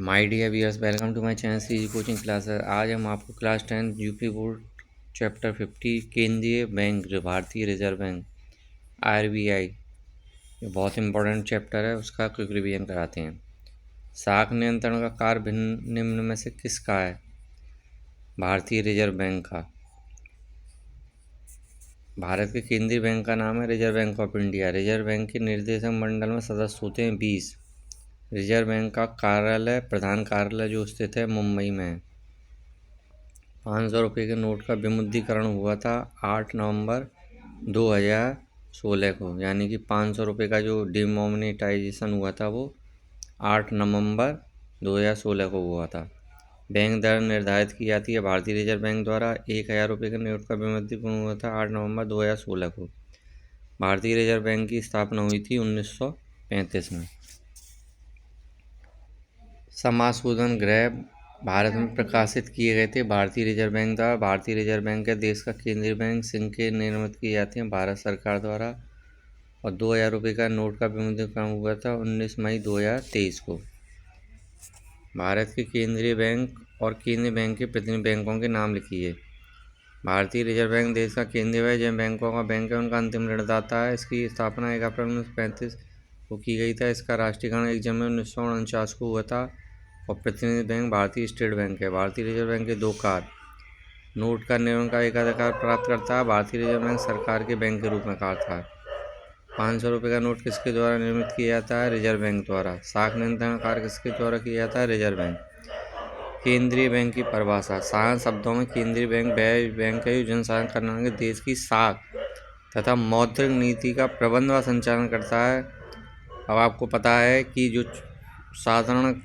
My dear viewers, welcome to my channel CG coaching classes. आज हम आपको class 10 UP board chapter 50 केंद्रीय bank जो भारतीय रिजर्व बैंक आरबीआई, ये बहुत इंपॉर्टेंट चैप्टर है, उसका क्विक रिवीजन कराते हैं। साख नियंत्रण का कार्य भिन्न निम्न में से किसका है? भारतीय रिजर्व बैंक का। भारत के केंद्रीय बैंक का नाम है reserve bank of India. Reserve bank के निर्देशक मंडल में सदस्य होते हैं 20। रिजर्व बैंक का कार्यालय, प्रधान कार्यालय जो स्थित है मुंबई में है। 500 रुपये के नोट का विमुद्रीकरण हुआ था 8 नवंबर 2016 को, यानी कि 500 रुपये का जो डिमोनेटाइजेशन हुआ था वो 8 नवंबर 2016 को हुआ था। बैंक दर निर्धारित की जाती है भारतीय रिजर्व बैंक द्वारा। 1000 रुपये के नोट का विमुद्रीकरण हुआ था 8 नवंबर 2016 को। भारतीय रिजर्व बैंक की स्थापना हुई थी 1935 में। समाशोधन गृह भारत में प्रकाशित किए गए थे भारतीय रिजर्व बैंक द्वारा। भारतीय रिजर्व बैंक है देश का केंद्रीय बैंक। सिक्के निर्मित किए जाते हैं भारत सरकार द्वारा। और 2000 रुपये का नोट का विमुद्रीकरण हुआ था 19 मई 2023 को। भारत के केंद्रीय बैंक और केंद्रीय बैंक के प्रतिनिधि बैंकों के नाम लिखिए। भारतीय रिजर्व बैंक देश का केंद्रीय बैंक, जिन बैंकों का बैंक है उनका अंतिम ऋणदाता है। इसकी स्थापना 1 अप्रैल 1935 को की गई था। इसका राष्ट्रीयकरण 1 जनवरी 1949 को हुआ था। और प्रतिनिधि बैंक भारतीय स्टेट बैंक है। भारतीय रिजर्व बैंक के 2 कार्य: नोट का निर्माण का एकाधिकार प्राप्त करता है। भारतीय रिजर्व बैंक सरकार के बैंक के रूप में कार्य है। 500 रुपये का नोट किसके द्वारा निर्मित किया जाता है? रिजर्व बैंक द्वारा। साख नियंत्रण कार्य किसके द्वारा किया जाता है? Reserve bank. केंद्रीय बैंक की परिभाषा। साधारण शब्दों में केंद्रीय बैंक वह बैंक है जो जनसाधारण करने के देश की साख तथा मौद्रिक नीति का प्रबंध व संचालन करता है। अब आपको पता है कि जो साधारण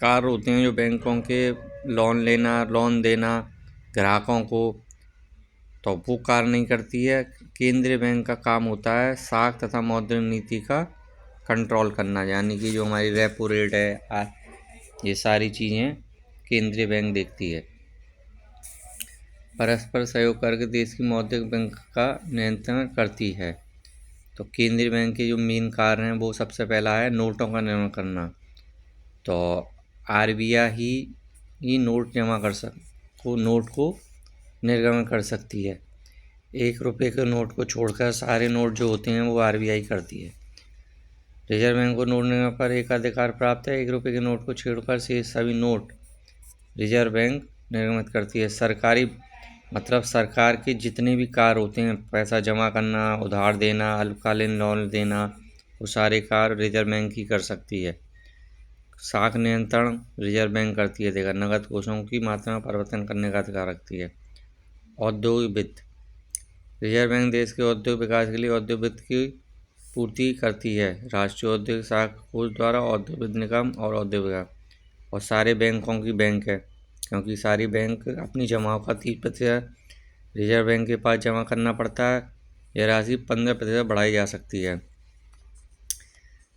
कार्य होते हैं, जो बैंकों के लोन लेना, लोन देना ग्राहकों को, तो वो कार्य नहीं करती है। केंद्रीय बैंक का काम होता है साख तथा मौद्रिक नीति का कंट्रोल करना, यानी कि जो हमारी रेपो रेट है, ये सारी चीज़ें केंद्रीय बैंक देखती है। परस्पर सहयोग करके देश की मौद्रिक बैंक का नियंत्रण करती है। तो केंद्रीय बैंक के जो मेन कार्य हैं वो सबसे पहला है नोटों का निर्माण करना। तो आरबीआई ही नोट जमा कर नोट को निर्गमन कर सकती है। 1 रुपये के नोट को छोड़कर सारे नोट जो होते हैं वो आरबीआई करती है। रिजर्व बैंक को नोट निर्गमन पर एकाधिकार प्राप्त है। 1 रुपये के नोट को छोड़कर से सभी नोट रिजर्व बैंक निर्गमित करती है। सरकारी मतलब सरकार के जितने भी कार्य होते हैं, पैसा जमा करना, उधार देना, अल्पकालीन लोन देना, वो सारे कार्य रिजर्व बैंक ही कर सकती है। साख नियंत्रण रिजर्व बैंक करती है। देखा, नकद कोषों की मात्रा में परिवर्तन करने का अधिकार रखती है। औद्योगिक वित्त। रिजर्व बैंक देश के औद्योगिक विकास के लिए औद्योगिक वित्त की पूर्ति करती है। राष्ट्रीय औद्योगिक शाखा कोष द्वारा औद्योगिक वित्त निगम और औद्योगिक विकास और सारे बैंकों की बैंक है, क्योंकि सारी बैंक अपनी जमाओं का 30% रिजर्व बैंक के पास जमा करना पड़ता है। यह राशि 15% बढ़ाई जा सकती है।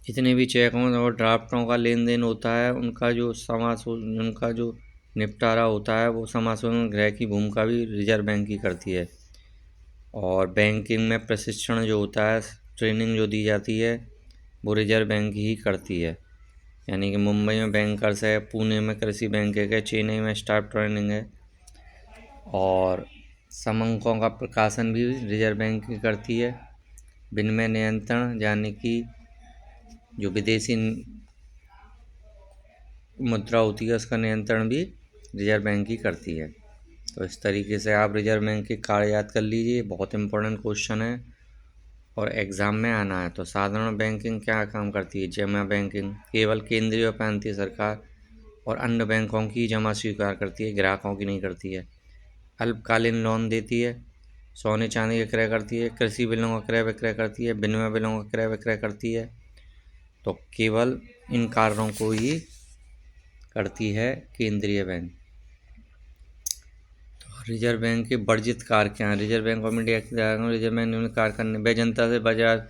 जितने भी चेकों और ड्राफ्टों का लेन देन होता है उनका जो निपटारा होता है वो समाशोधन गृह की भूमिका भी रिजर्व बैंक की करती है। और बैंकिंग में प्रशिक्षण जो होता है, ट्रेनिंग जो दी जाती है, वो रिजर्व बैंक ही करती है। यानी कि मुंबई में बैंकर्स है, पुणे में कृषि बैंक है, चेन्नई में स्टाफ ट्रेनिंग है। और समंकों का प्रकाशन भी रिजर्व बैंक ही करती है। विनिमय नियंत्रण, यानी कि जो विदेशी मुद्रा होती है उसका नियंत्रण भी रिजर्व बैंक ही करती है। तो इस तरीके से आप रिजर्व बैंक के कार्य याद कर लीजिए, बहुत इंपॉर्टेंट क्वेश्चन है और एग्ज़ाम में आना है। तो साधारण बैंकिंग क्या काम करती है? जमा बैंकिंग केवल केंद्रीय और प्रांतीय सरकार और अन्य बैंकों की जमा स्वीकार करती है, ग्राहकों की नहीं करती है। अल्पकालीन लोन देती है। सोने चांदी का क्रय करती है। कृषि बिलों का क्रय विक्रय करती है। विनिमय बिलों का क्रय विक्रय करती है। तो केवल इन कार्यों को ही करती है केंद्रीय बैंक। तो रिजर्व बैंक के वर्जित कार्य क्या है? Reserve bank of India reserve bank निम्न कार्य करने वे जनता से बाजार,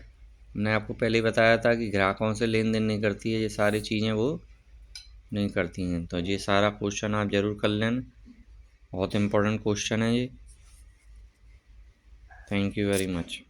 मैंने आपको पहले ही बताया था कि ग्राहकों से लेन देन नहीं करती है, ये सारी चीज़ें वो नहीं करती हैं। तो ये सारा क्वेश्चन आप ज़रूर कर लें, बहुत इंपॉर्टेंट क्वेश्चन है ये। Thank you very much.